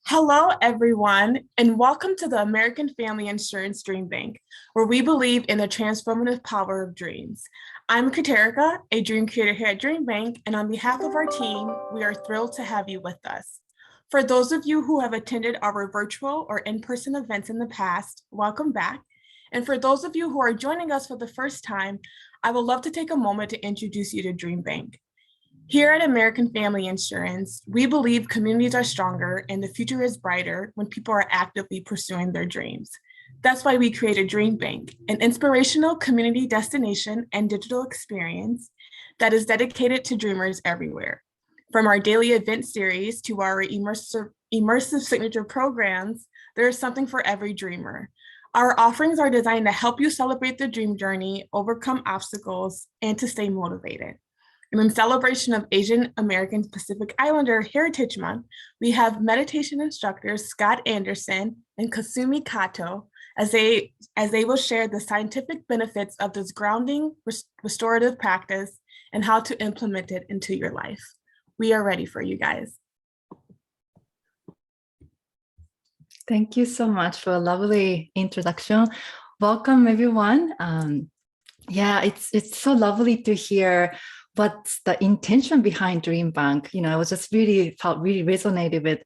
Hello, everyone, and welcome to the American Family Insurance DreamBank, where we believe in the transformative power of dreams. I'm Katerika, a dream creator here at DreamBank, and on behalf of our team, we are thrilled to have you with us. For those of you who have attended our virtual or in-person events in the past, welcome back. And for those of you who are joining us for the first time, I would love to take a moment to introduce you to DreamBank. Here at American Family Insurance, we believe communities are stronger and the future is brighter when people are actively pursuing their dreams. That's why we created DreamBank, an inspirational community destination and digital experience that is dedicated to dreamers everywhere. From our daily event series to our immersive signature programs, there is something for every dreamer. Our offerings are designed to help you celebrate the dream journey, overcome obstacles, and to stay motivated. And in celebration of Asian American Pacific Islander Heritage Month, we have meditation instructors Scott Anderson and Kasumi Kato as they will share the scientific benefits of this grounding restorative practice and how to implement it into your life. We are ready for you guys. Thank you so much for a lovely introduction. Welcome, everyone. It's so lovely to hear what's the intention behind DreamBank. I was just felt really resonated with.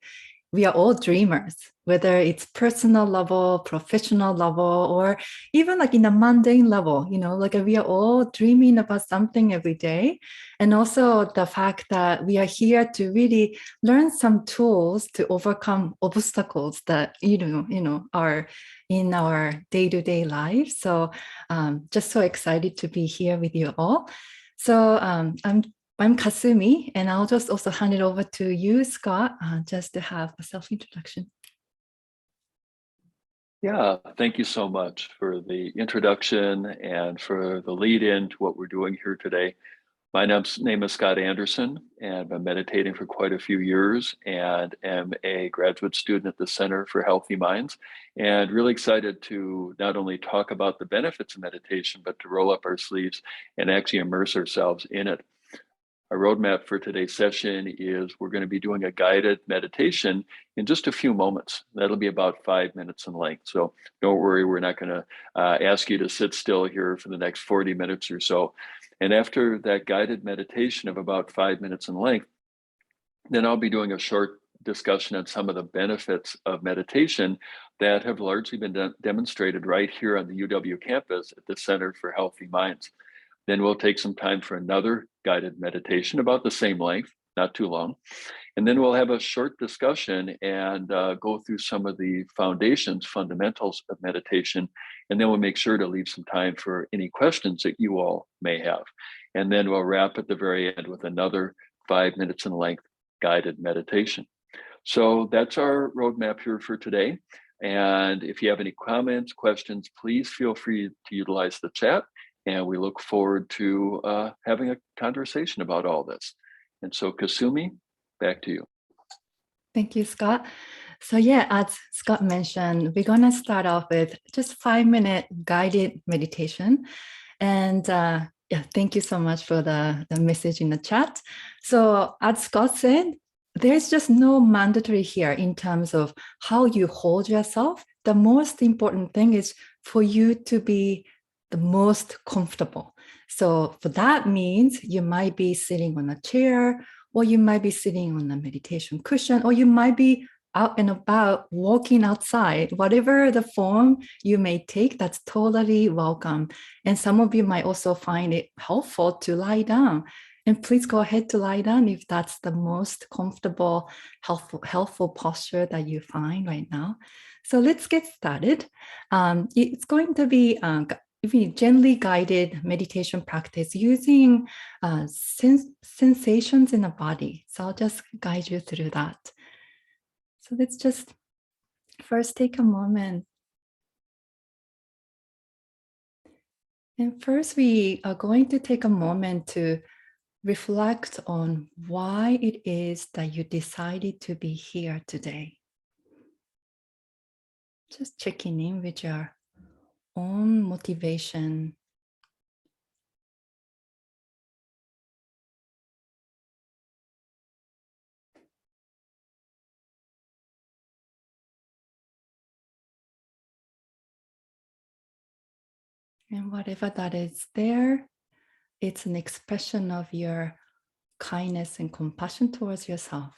We are all dreamers, whether it's personal level, professional level, or even like in a mundane level, like we are all dreaming about something every day. And also the fact that we are here to really learn some tools to overcome obstacles that, are in our day-to-day life. So just so excited to be here with you all. So I'm Kasumi, and I'll just also hand it over to you, Scott, just to have a self-introduction. Yeah, thank you so much for the introduction and for the lead in to what we're doing here today. My name is Scott Anderson, and I've been meditating for quite a few years and am a graduate student at the Center for Healthy Minds, and really excited to not only talk about the benefits of meditation, but to roll up our sleeves and actually immerse ourselves in it. Our roadmap for today's session is we're going to be doing a guided meditation in just a few moments. That'll be about 5 minutes in length. So don't worry, we're not going to ask you to sit still here for the next 40 minutes or so. And after that guided meditation of about 5 minutes in length, then I'll be doing a short discussion on some of the benefits of meditation that have largely been demonstrated right here on the UW campus at the Center for Healthy Minds. Then we'll take some time for another guided meditation about the same length, not too long. And then we'll have a short discussion and go through some of the fundamentals of meditation. And then we'll make sure to leave some time for any questions that you all may have. And then we'll wrap at the very end with another 5 minutes in length guided meditation. So that's our roadmap here for today. And if you have any comments, questions, please feel free to utilize the chat. And we look forward to having a conversation about all this. And so Kasumi, back to you. Thank you, Scott. So yeah, as Scott mentioned, we're going to start off with just 5-minute guided meditation. And thank you so much for the message in the chat. So as Scott said, there's just no mandatory here in terms of how you hold yourself. The most important thing is for you to be the most comfortable. So for that means you might be sitting on a chair, or you might be sitting on a meditation cushion, or you might be out and about walking outside. Whatever the form you may take, that's totally welcome. And some of you might also find it helpful to lie down. And please go ahead to lie down if that's the most comfortable, helpful posture that you find right now. So let's get started. It's going to be gently guided meditation practice using sensations in the body. So I'll just guide you through that. So let's just first take a moment. And first we are going to take a moment to reflect on why it is that you decided to be here today. Just checking in with your own motivation. And whatever that is there, it's an expression of your kindness and compassion towards yourself.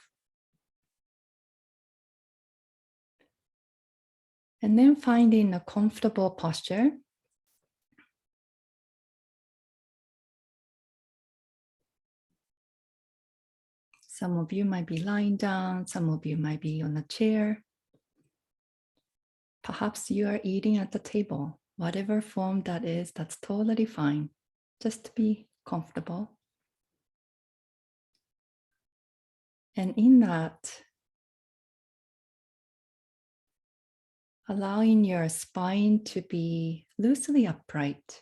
And then finding a comfortable posture. Some of you might be lying down, some of you might be on a chair. Perhaps you are eating at the table, whatever form that is, that's totally fine. Just to be comfortable. And in that, allowing your spine to be loosely upright.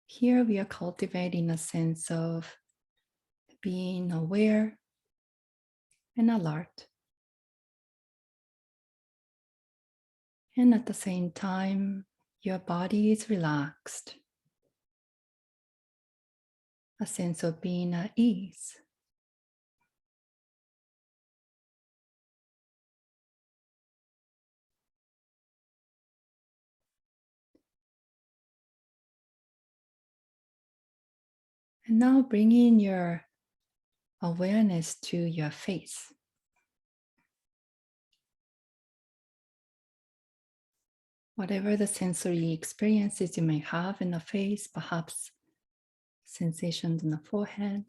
Here we are cultivating a sense of being aware and alert. And at the same time, your body is relaxed. A sense of being at ease. And now bringing your awareness to your face. Whatever the sensory experiences you may have in the face, perhaps sensations in the forehead,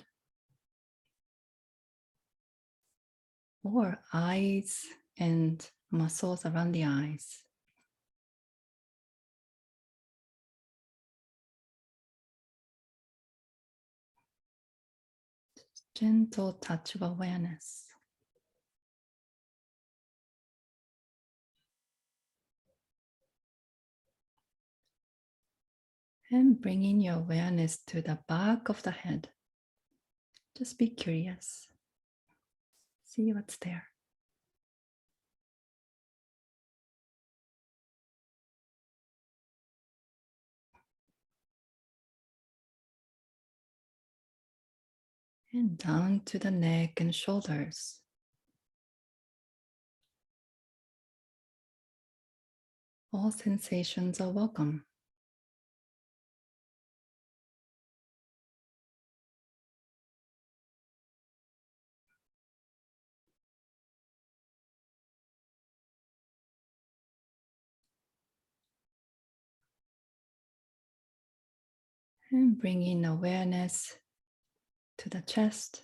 or eyes and muscles around the eyes. Gentle touch of awareness. And bringing your awareness to the back of the head. Just be curious. See what's there. And down to the neck and shoulders. All sensations are welcome. And bringing awareness to the chest.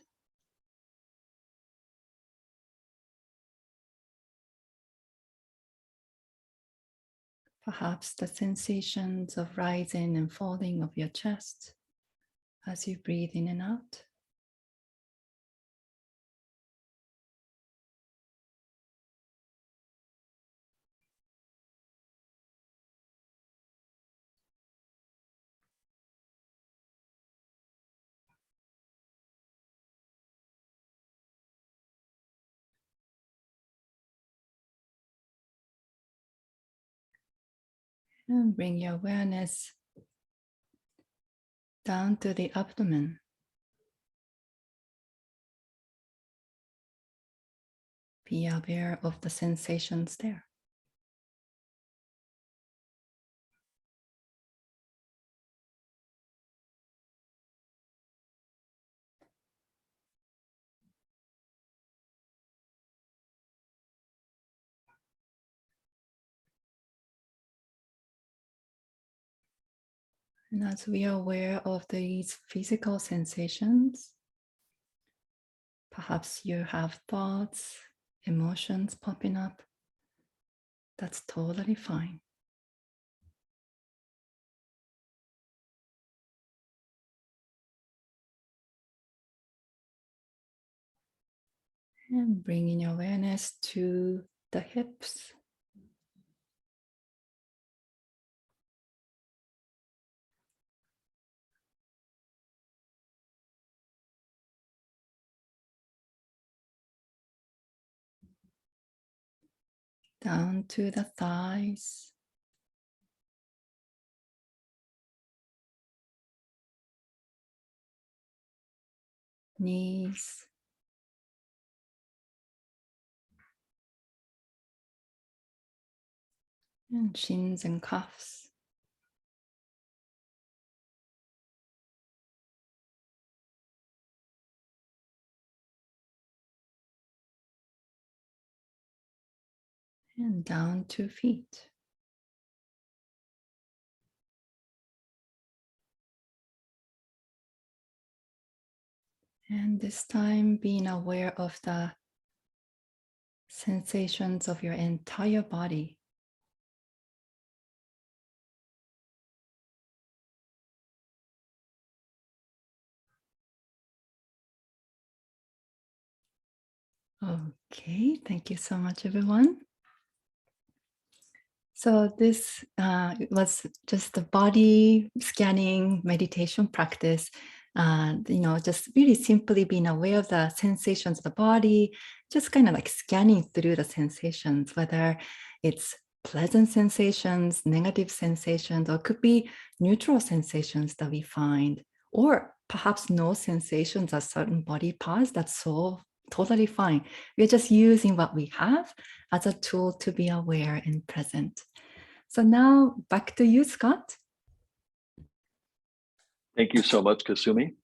Perhaps the sensations of rising and falling of your chest as you breathe in and out. And bring your awareness down to the abdomen. Be aware of the sensations there. And as we are aware of these physical sensations, perhaps you have thoughts, emotions popping up. That's totally fine. And bringing your awareness to the hips. Down to the thighs. Knees. And shins and cuffs. And down to feet. And this time being aware of the sensations of your entire body. Okay, thank you so much, everyone. So this was just the body scanning meditation practice. Just really simply being aware of the sensations of the body, just kind of like scanning through the sensations, whether it's pleasant sensations, negative sensations, or it could be neutral sensations that we find, or perhaps no sensations at certain body parts. That's so totally fine. We're just using what we have as a tool to be aware and present. So now back to you, Scott. Thank you so much, Kasumi.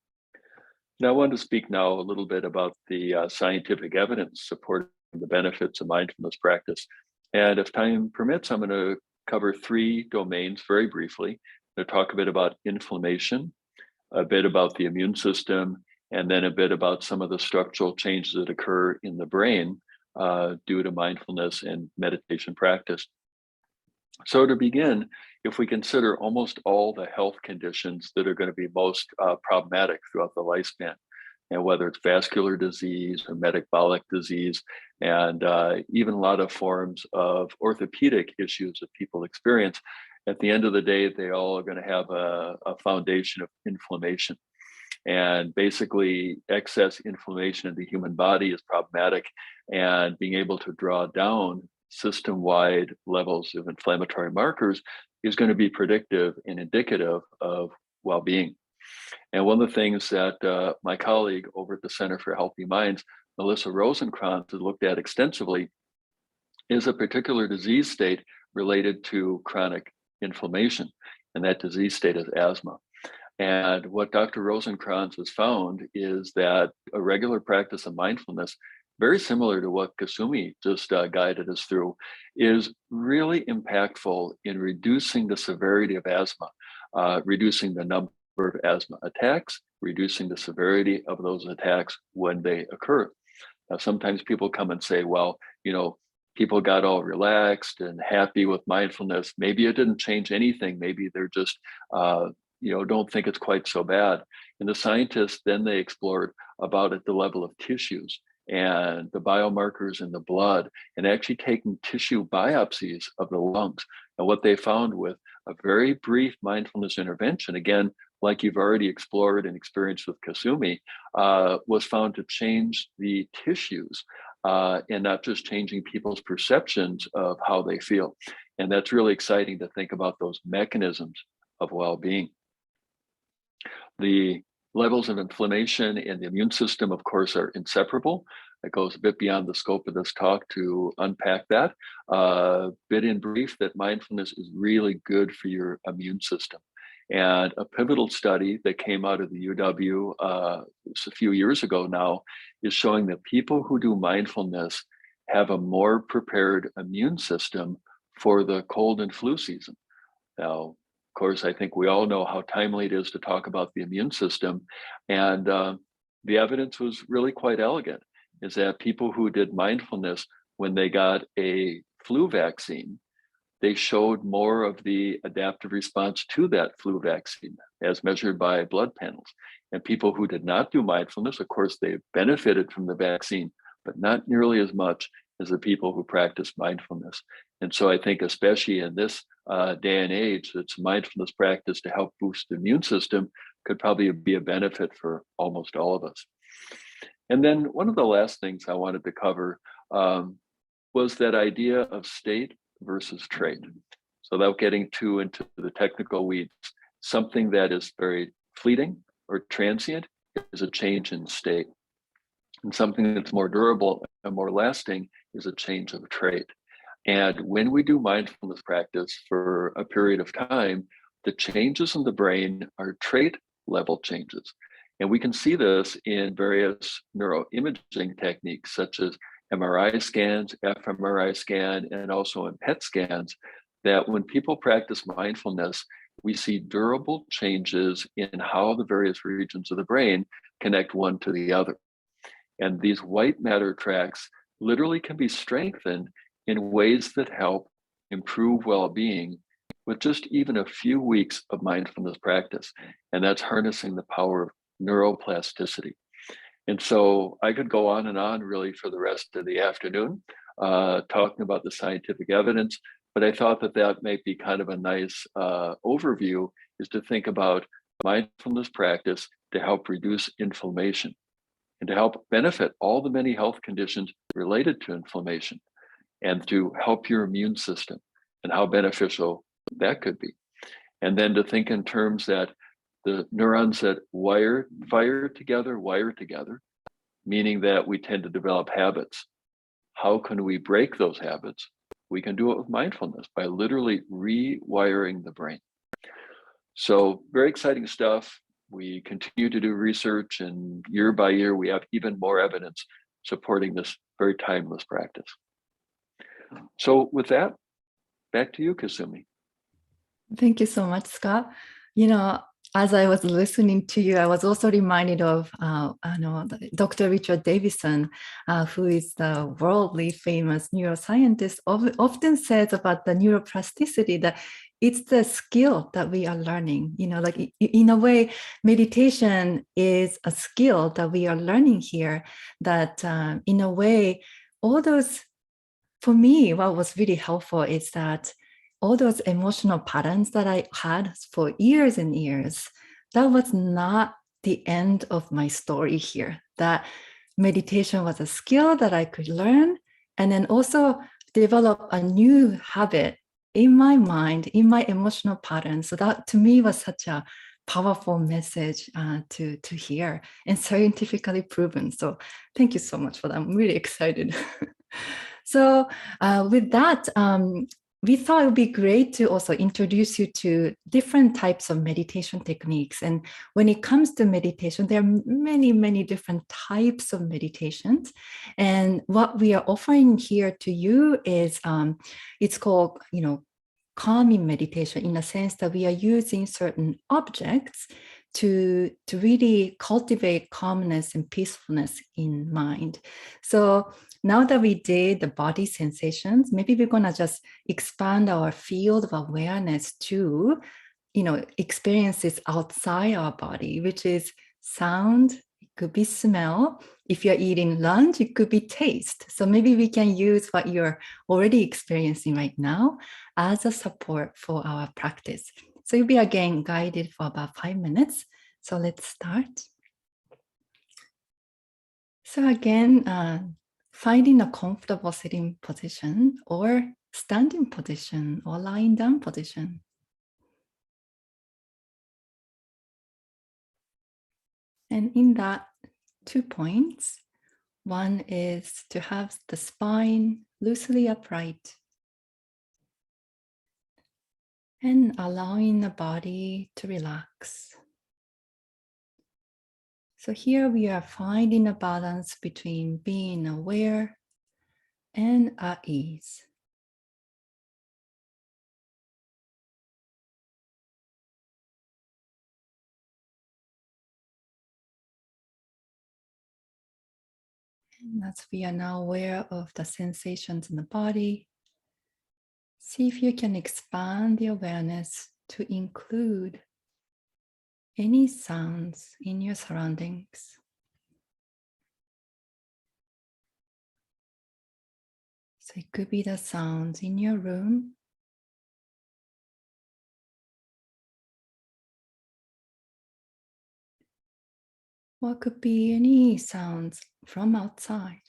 Now, I want to speak now a little bit about the scientific evidence supporting the benefits of mindfulness practice. And if time permits, I'm going to cover 3 domains very briefly. I'm going to talk a bit about inflammation, a bit about the immune system, and then a bit about some of the structural changes that occur in the brain due to mindfulness and meditation practice. So to begin, if we consider almost all the health conditions that are going to be most problematic throughout the lifespan, and whether it's vascular disease or metabolic disease, and even a lot of forms of orthopedic issues that people experience, at the end of the day, they all are going to have a foundation of inflammation. And basically, excess inflammation in the human body is problematic, and being able to draw down system-wide levels of inflammatory markers is going to be predictive and indicative of well-being. And one of the things that my colleague over at the Center for Healthy Minds, Melissa Rosenkrantz, has looked at extensively is a particular disease state related to chronic inflammation, and that disease state is asthma. And what Dr. Rosenkrantz has found is that a regular practice of mindfulness, very similar to what Kasumi just guided us through, is really impactful in reducing the severity of asthma, reducing the number of asthma attacks, reducing the severity of those attacks when they occur. Now, sometimes people come and say, well, people got all relaxed and happy with mindfulness. Maybe it didn't change anything. Maybe they're just don't think it's quite so bad. And the scientists, then they explored about at the level of tissues and the biomarkers in the blood, and actually taking tissue biopsies of the lungs. And what they found with a very brief mindfulness intervention, again, like you've already explored and experienced with Kasumi, was found to change the tissues and not just changing people's perceptions of how they feel. And that's really exciting to think about those mechanisms of well-being. The levels of inflammation in the immune system, of course, are inseparable. It goes a bit beyond the scope of this talk to unpack that. Bit in brief, that mindfulness is really good for your immune system. And a pivotal study that came out of the UW a few years ago now is showing that people who do mindfulness have a more prepared immune system for the cold and flu season. Now, of course, I think we all know how timely it is to talk about the immune system. And the evidence was really quite elegant, is that people who did mindfulness when they got a flu vaccine, they showed more of the adaptive response to that flu vaccine as measured by blood panels. And people who did not do mindfulness, of course, they benefited from the vaccine, but not nearly as much as the people who practice mindfulness. And so I think especially in this day and age, it's mindfulness practice to help boost the immune system could probably be a benefit for almost all of us. And then one of the last things I wanted to cover was that idea of state versus trait. So without getting too into the technical weeds, something that is very fleeting or transient is a change in state. And something that's more durable and more lasting is a change of trait. And when we do mindfulness practice for a period of time, the changes in the brain are trait level changes. And we can see this in various neuroimaging techniques, such as MRI scans, fMRI scan, and also in PET scans, that when people practice mindfulness, we see durable changes in how the various regions of the brain connect one to the other. And these white matter tracks literally can be strengthened in ways that help improve well-being with just even a few weeks of mindfulness practice. And that's harnessing the power of neuroplasticity. And so I could go on and on really for the rest of the afternoon, talking about the scientific evidence, but I thought that that might be kind of a nice overview, is to think about mindfulness practice to help reduce inflammation and to help benefit all the many health conditions related to inflammation, and to help your immune system and how beneficial that could be. And then to think in terms that the neurons that fire together, wire together, meaning that we tend to develop habits. How can we break those habits? We can do it with mindfulness by literally rewiring the brain. So very exciting stuff. We continue to do research, and year by year, we have even more evidence supporting this very timeless practice. So with that, back to you, Kasumi. Thank you so much, Scott. You know, as I was listening to you, I was also reminded of Dr. Richard Davidson, who is the worldly famous neuroscientist, often says about the neuroplasticity that it's the skill that we are learning. You know, like in a way, meditation is a skill that we are learning here. That in a way, all those, for me, what was really helpful is that all those emotional patterns that I had for years and years, that was not the end of my story here. That meditation was a skill that I could learn and then also develop a new habit in my mind, in my emotional patterns. So that to me was such a powerful message to hear and scientifically proven. So thank you so much for that. I'm really excited. So with that, we thought it would be great to also introduce you to different types of meditation techniques. And when it comes to meditation, there are many, many different types of meditations. And what we are offering here to you is, it's called, calming meditation, in a sense that we are using certain objects to really cultivate calmness and peacefulness in mind. So now that we did the body sensations, maybe we're going to just expand our field of awareness to, experiences outside our body, which is sound, it could be smell. If you're eating lunch, it could be taste. So maybe we can use what you're already experiencing right now as a support for our practice. So you'll be again guided for about 5 minutes. So let's start. So again, finding a comfortable sitting position or standing position or lying down position. And in that, 2 points. One is to have the spine loosely upright and allowing the body to relax. So here we are finding a balance between being aware and at ease. And as we are now aware of the sensations in the body, see if you can expand the awareness to include any sounds in your surroundings. So it could be the sounds in your room, or it could be any sounds from outside.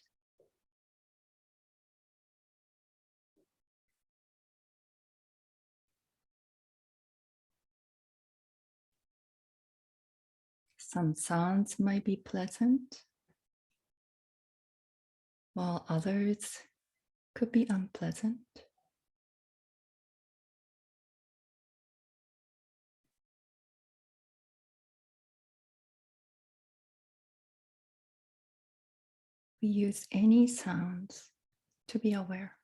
Some sounds might be pleasant, while others could be unpleasant. We use any sounds to be aware.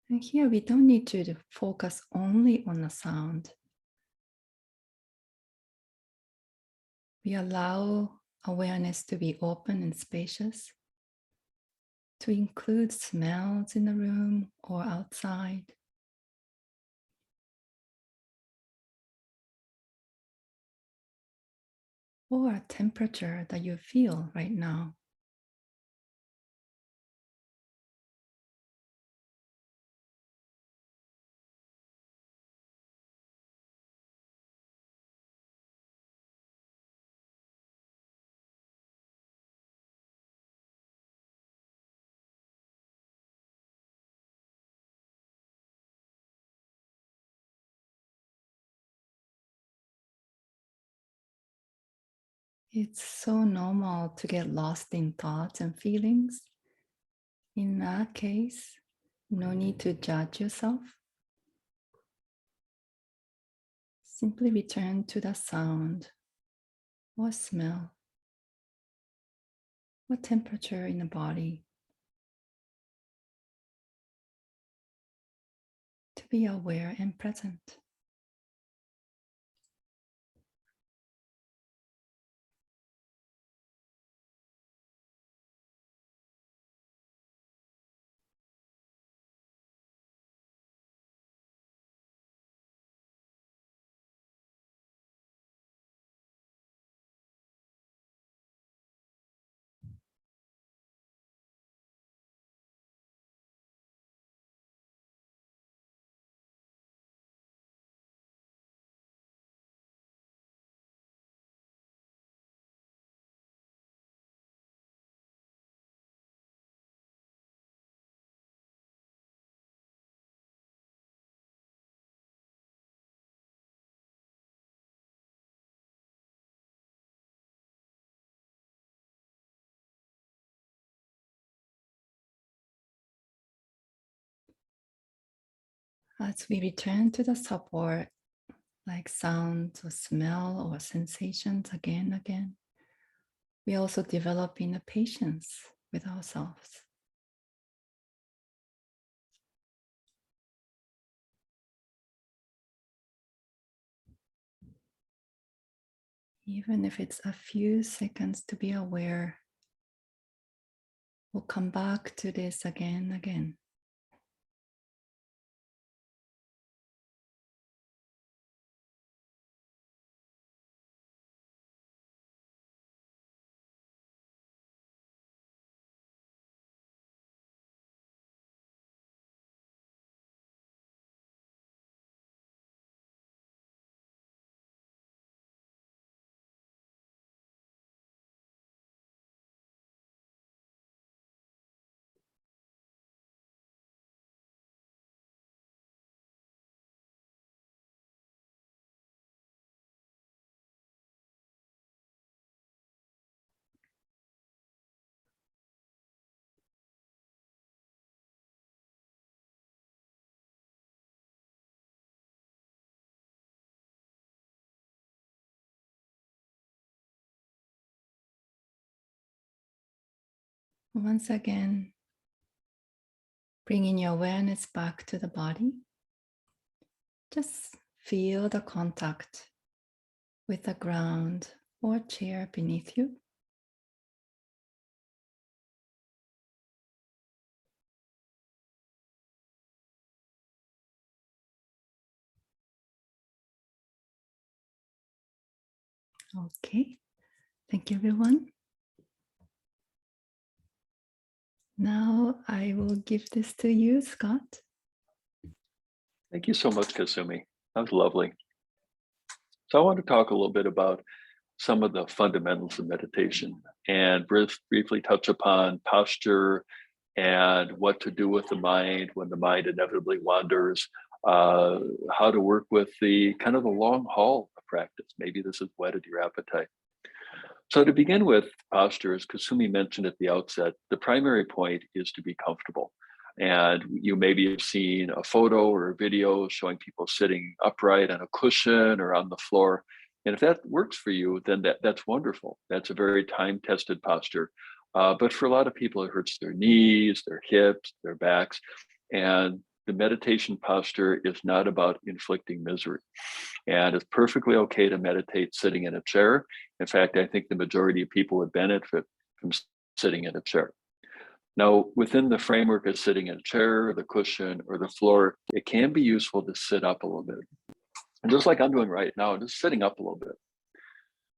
And here we don't need to focus only on the sound. We allow awareness to be open and spacious, to include smells in the room or outside. Or a temperature that you feel right now. It's so normal to get lost in thoughts and feelings. In that case, no need to judge yourself. Simply return to the sound or smell or temperature in the body. To be aware and present. As we return to the support, like sounds or smell or sensations again and again, we also developing a patience with ourselves. Even if it's a few seconds to be aware, we'll come back to this again and again. Once again, bringing your awareness back to the body. Just feel the contact with the ground or chair beneath you. Okay, thank you, everyone. Now I will give this to you, Scott. Thank you so much, Kasumi. That was lovely. So I want to talk a little bit about some of the fundamentals of meditation and briefly touch upon posture, and what to do with the mind when the mind inevitably wanders, how to work with the kind of the long haul of practice. Maybe this has whetted your appetite. So to begin with, posture, as Kasumi mentioned at the outset, the primary point is to be comfortable. And you maybe have seen a photo or a video showing people sitting upright on a cushion or on the floor. And if that works for you, then that's wonderful. That's a very time-tested posture. But for a lot of people, it hurts their knees, their hips, their backs. And the meditation posture is not about inflicting misery. And it's perfectly okay to meditate sitting in a chair. In fact, I think the majority of people would benefit from sitting in a chair. Now, within the framework of sitting in a chair, or the cushion, or the floor, it can be useful to sit up a little bit. And just like I'm doing right now, just sitting up a little bit.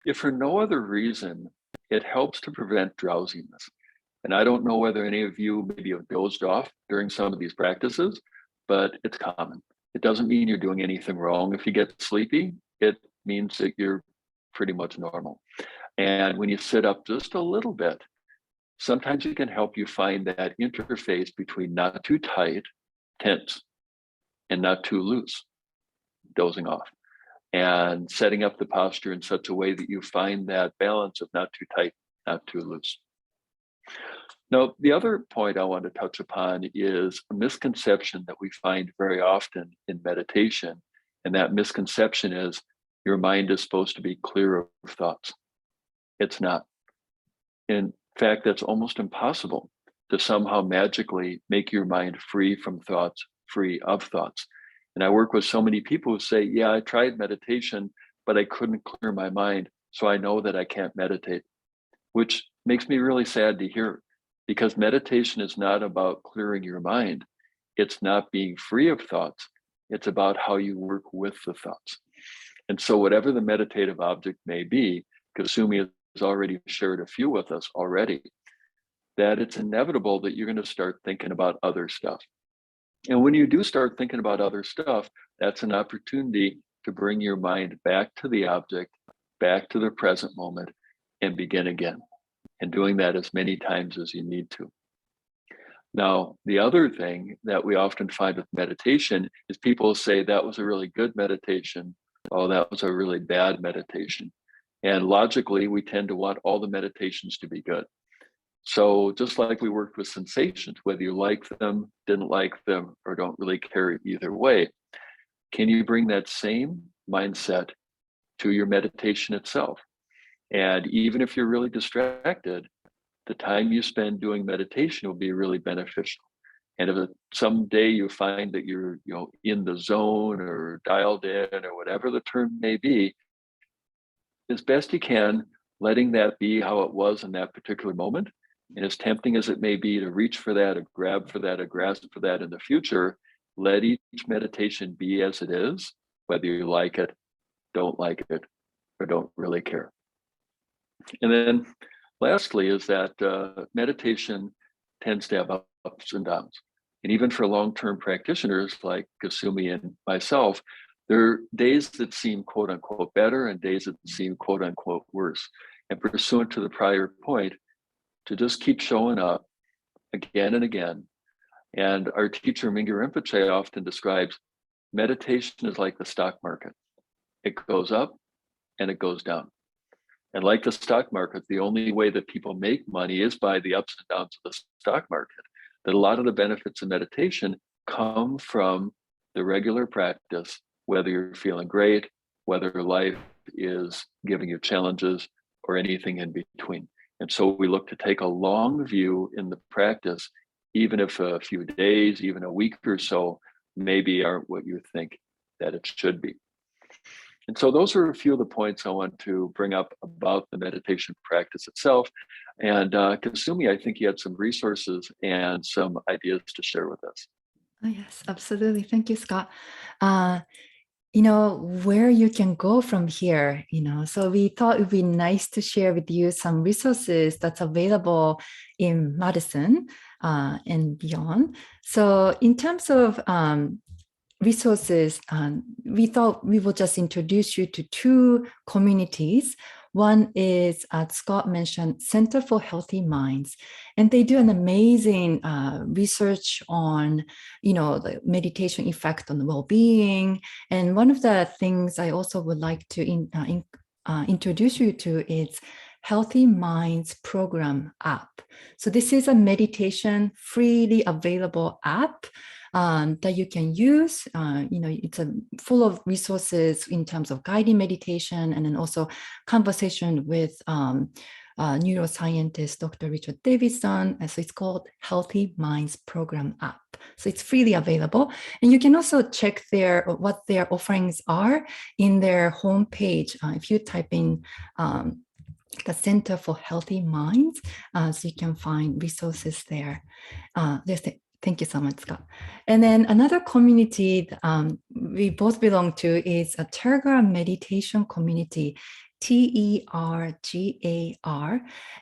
If for no other reason, it helps to prevent drowsiness. And I don't know whether any of you maybe have dozed off during some of these practices, but it's common. It doesn't mean you're doing anything wrong. If you get sleepy, it means that you're pretty much normal. And when you sit up just a little bit, sometimes it can help you find that interface between not too tight, tense, and not too loose, dozing off, and setting up the posture in such a way that you find that balance of not too tight, not too loose. Now, the other point I want to touch upon is a misconception that we find very often in meditation. And that misconception is your mind is supposed to be clear of thoughts. It's not. In fact, that's almost impossible to somehow magically make your mind free from thoughts, free of thoughts. And I work with so many people who say, yeah, I tried meditation, but I couldn't clear my mind. So I know that I can't meditate, which makes me really sad to hear, because meditation is not about clearing your mind. It's not being free of thoughts. It's about how you work with the thoughts. And so whatever the meditative object may be, Kasumi has already shared a few with us already, that it's inevitable that you're going to start thinking about other stuff. And when you do start thinking about other stuff, that's an opportunity to bring your mind back to the object, back to the present moment, and begin again. And doing that as many times as you need to. Now, the other thing that we often find with meditation is people say that was a really good meditation. Oh, that was a really bad meditation. And logically, we tend to want all the meditations to be good. So just like we worked with sensations, whether you like them, didn't like them, or don't really care either way, can you bring that same mindset to your meditation itself? And even if you're really distracted, the time you spend doing meditation will be really beneficial. And if someday you find that you're in the zone or dialed in or whatever the term may be, as best you can, letting that be how it was in that particular moment. And as tempting as it may be to reach for that, or grab for that, or grasp for that in the future, let each meditation be as it is, whether you like it, don't like it, or don't really care. And then lastly is that meditation tends to have ups and downs. And even for long-term practitioners like Kasumi and myself, there are days that seem quote unquote better and days that seem quote unquote worse. And pursuant to the prior point, to just keep showing up again and again. And our teacher Mingyur Rinpoche often describes meditation is like the stock market. It goes up and it goes down. And like the stock market, the only way that people make money is by the ups and downs of the stock market. That a lot of the benefits of meditation come from the regular practice, whether you're feeling great, whether life is giving you challenges, or anything in between. And so we look to take a long view in the practice, even if a few days, even a week or so, maybe aren't what you think that it should be. And so those are a few of the points I want to bring up about the meditation practice itself. And Kasumi, I think you had some resources and some ideas to share with us. Oh, yes, absolutely. Thank you, Scott. Where you can go from here, so we thought it would be nice to share with you some resources that's available in Madison and beyond. So in terms of resources, we thought we will just introduce you to two communities. One is, as Scott mentioned, Center for Healthy Minds. And they do an amazing research on, the meditation effect on well-being. And one of the things I also would like to introduce you to is Healthy Minds Program app. So this is a meditation freely available app that you can use. It's full of resources in terms of guided meditation, and then also conversation with neuroscientist Dr. Richard Davidson. So it's called Healthy Minds Program app. So it's freely available, and you can also check what their offerings are in their homepage. If you type in the Center for Healthy Minds, so you can find resources there. Thank you so much, Scott. And then another community we both belong to is a Tergar Meditation Community, TERGAR.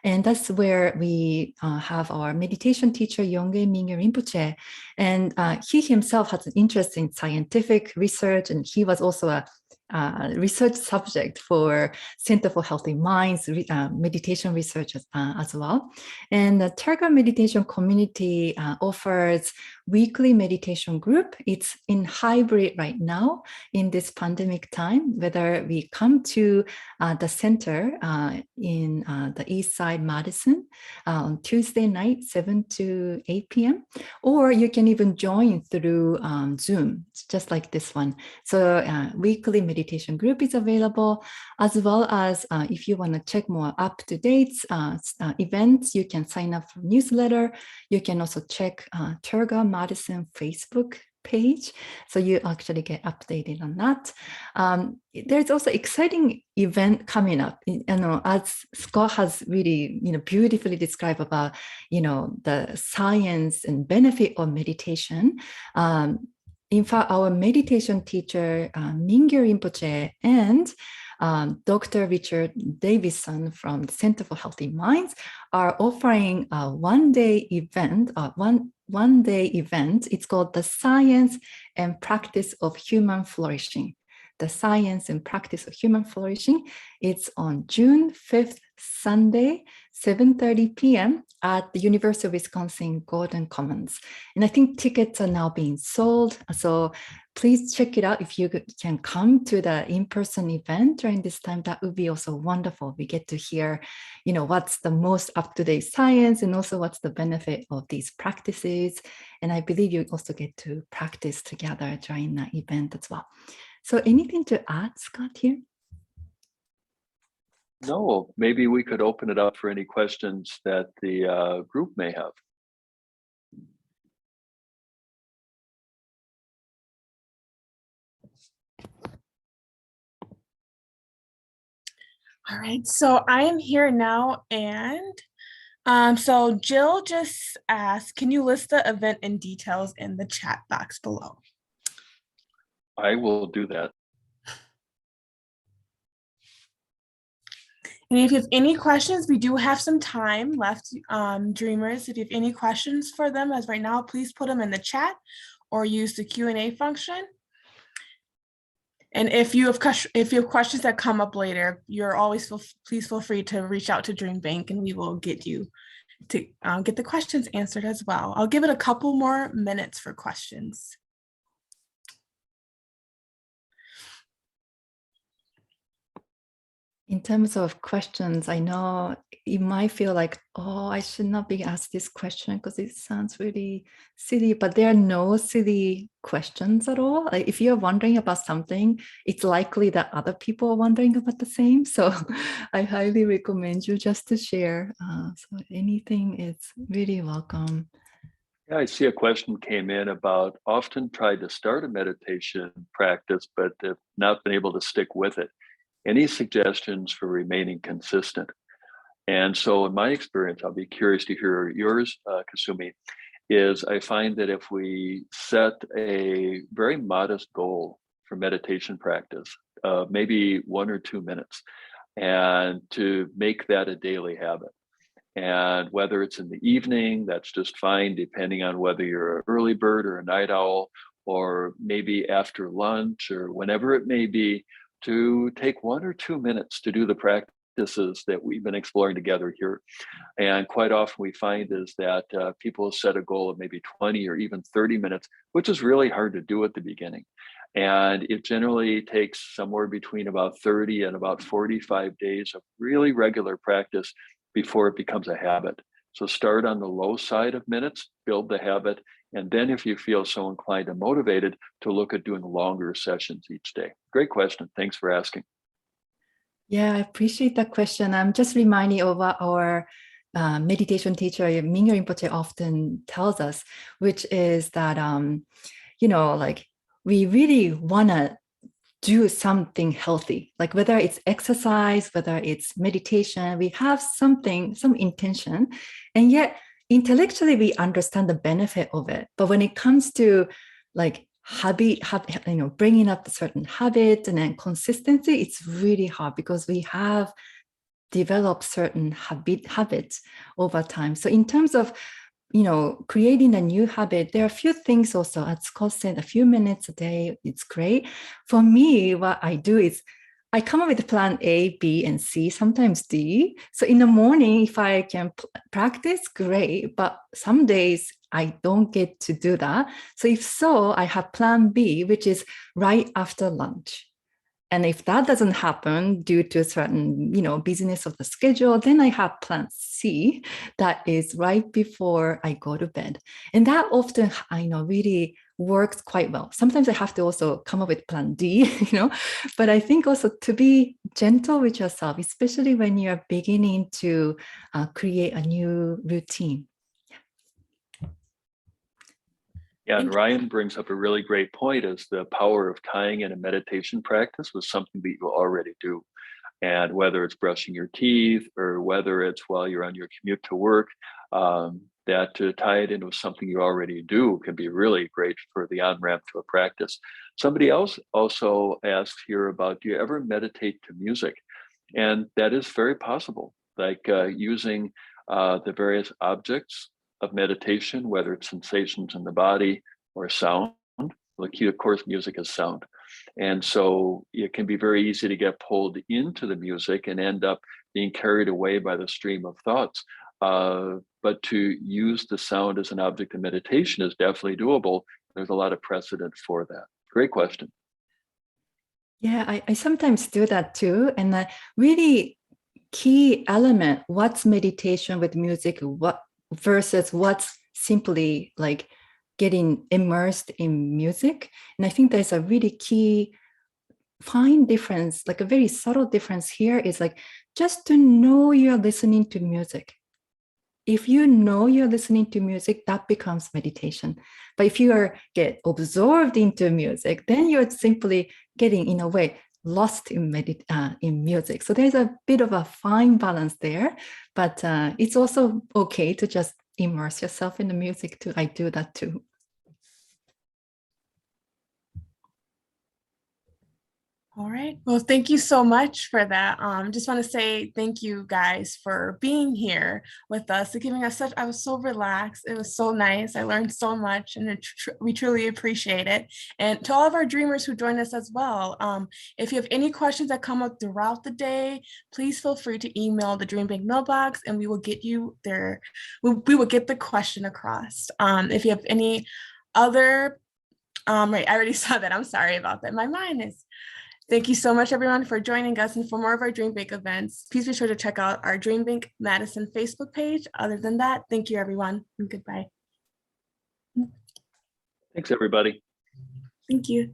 And that's where we have our meditation teacher, Yongey Mingyur Rinpoche. And he himself has an interest in scientific research, and he was also a research subject for Center for Healthy Minds meditation research as well. And the Tergar Meditation Community offers weekly meditation group. It's in hybrid right now in this pandemic time, whether we come to the center in the East Side Madison on Tuesday night, 7 to 8 p.m., or you can even join through Zoom, just like this one. So weekly meditation group is available, as well as if you want to check more up-to-date events, you can sign up for newsletter. You can also check Tergar Madison Facebook page, so you actually get updated on that. There's also exciting event coming up. As Scott has really, beautifully described about, the science and benefit of meditation. In fact, our meditation teacher, Mingyur Rinpoche, and Dr. Richard Davidson from the Center for Healthy Minds are offering a one-day event. It's called the Science and Practice of Human Flourishing. The Science and Practice of Human Flourishing. It's on June 5th, Sunday, 7:30 p.m. at the University of Wisconsin Golden Commons. And I think tickets are now being sold. So please check it out. If you can come to the in-person event during this time, that would be also wonderful. We get to hear, what's the most up-to-date science, and also what's the benefit of these practices. And I believe you also get to practice together during that event as well. So anything to add, Scott, here? No, maybe we could open it up for any questions that the group may have. All right, so I am here now, and so Jill just asked, can you list the event and details in the chat box below? I will do that. And if you have any questions, we do have some time left, Dreamers. If you have any questions for them as right now, please put them in the chat or use the Q&A function. And if you have questions that come up later, please feel free to reach out to DreamBank, and we will get you to get the questions answered as well. I'll give it a couple more minutes for questions. In terms of questions, I know you might feel like, oh, I should not be asked this question because it sounds really silly, but there are no silly questions at all. Like, if you're wondering about something, it's likely that other people are wondering about the same. So I highly recommend you just to share. So anything is really welcome. Yeah, I see a question came in about often tried to start a meditation practice, but have not been able to stick with it. Any suggestions for remaining consistent? And so in my experience, I'll be curious to hear yours, Kasumi, is I find that if we set a very modest goal for meditation practice, maybe 1 or 2 minutes, and to make that a daily habit. And whether it's in the evening, that's just fine, depending on whether you're an early bird or a night owl, or maybe after lunch or whenever it may be, to take 1 or 2 minutes to do the practice practices that we've been exploring together here. And quite often we find is that people set a goal of maybe 20 or even 30 minutes, which is really hard to do at the beginning. And it generally takes somewhere between about 30 and about 45 days of really regular practice before it becomes a habit. So start on the low side of minutes, build the habit, and then if you feel so inclined and motivated, to look at doing longer sessions each day. Great question. Thanks for asking. Yeah, I appreciate that question. I'm just reminding of what our meditation teacher, Mingyur Rinpoche, often tells us, which is that, like we really want to do something healthy, like whether it's exercise, whether it's meditation, we have something, some intention, and yet intellectually we understand the benefit of it. But when it comes to like bringing up a certain habit and then consistency, it's really hard because we have developed certain habits over time. So in terms of creating a new habit, there are a few things also, as Scott said, a few minutes a day, it's great. For me, what I do is I come up with plan A, B, and C, sometimes D. So in the morning, if I can practice, great. But some days I don't get to do that. So if so, I have plan B, which is right after lunch. And if that doesn't happen due to a certain, busyness of the schedule, then I have plan C that is right before I go to bed. And that often, I know, really works quite well. Sometimes I have to also come up with plan D, but I think also to be gentle with yourself, especially when you're beginning to create a new routine. Yeah, and Ryan brings up a really great point, is the power of tying in a meditation practice with something that you already do. And whether it's brushing your teeth or whether it's while you're on your commute to work, that to tie it in with something you already do can be really great for the on-ramp to a practice. Somebody else also asked here about, do you ever meditate to music? And that is very possible, like using the various objects of meditation, whether it's sensations in the body or sound. Like, of course, music is sound. And so it can be very easy to get pulled into the music and end up being carried away by the stream of thoughts. But to use the sound as an object of meditation is definitely doable. There's a lot of precedent for that. Great question. Yeah, I sometimes do that too. And the really key element, what's meditation with music, what versus what's simply like getting immersed in music. And I think there's a really key fine difference, like a very subtle difference here is like just to know you're listening to music. If you know you're listening to music, that becomes meditation. But if you get absorbed into music, then you're simply getting, in a way, lost in music. So there's a bit of a fine balance there, but it's also okay to just immerse yourself in the music too. I do that too. All right. Well, thank you so much for that. Just want to say thank you guys for being here with us and giving us I was so relaxed. It was so nice. I learned so much and we truly appreciate it. And to all of our dreamers who joined us as well, if you have any questions that come up throughout the day, please feel free to email the DreamBank mailbox and we will get you there. We will get the question across. If you have any other, right, I already saw that. I'm sorry about that. My mind is. Thank you so much, everyone, for joining us. And for more of our DreamBank events, please be sure to check out our DreamBank Madison Facebook page. Other than that, thank you, everyone, and goodbye. Thanks, everybody. Thank you.